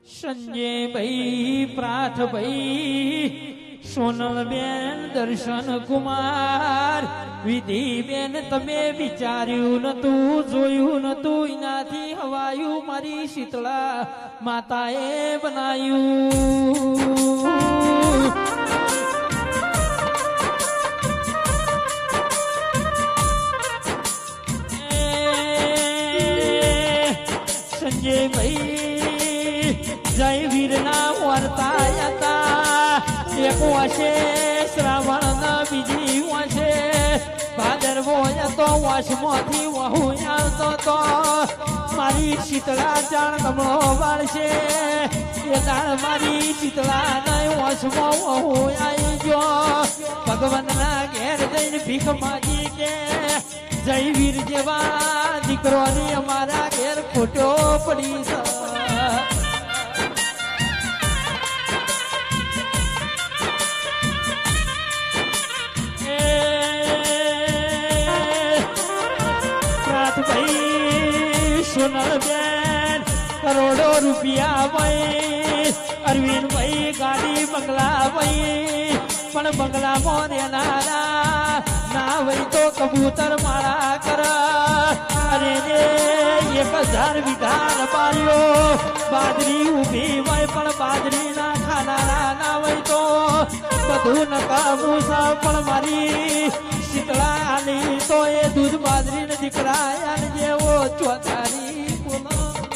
સંજય ભાઈ પ્રાથ ભાઈ સોનલ બેન દર્શન કુમાર વિધિ બેન તમે વિચાર્યું નતું જોયું નતું એનાથી હવાયું મારી શીતળા માતાએ બનાયું સંજય ભાઈ જય વીરના વર્તા હતા એક વાશે શ્રાવણ ના બીજી વાશે ભાદરવો તો વાસમાંથી વહુ આવતો તો મારી શીતળા જાણ કમળો વાળશે એ જાણ મારી શીતળા નહીં વાસમાં વહુ આવી ગયો ભગવાનના ઘેર જઈને ભીખ માગી કે જય વીર જેવા દીકરોની અમારા ઘેર ખોટો પડી છે સોનલ બેન કરોડો રૂપિયા ભાઈ અરવિંદ ભાઈ ગાડી બંગલા ભાઈ પણ બંગલામાં રહેનારા ના વઈ તો કબૂતર માળા કર અરે રે 1000 વીઘા પાડ્યો બાજરી ઉભી હોય પણ બાજરી ના ખાનારા ના વઈ તો બધું નકામું છે પણ મારી શીતળા આલી તો એ દૂધ બાજરી ને દીકરા જેવો ચોથારી બોલો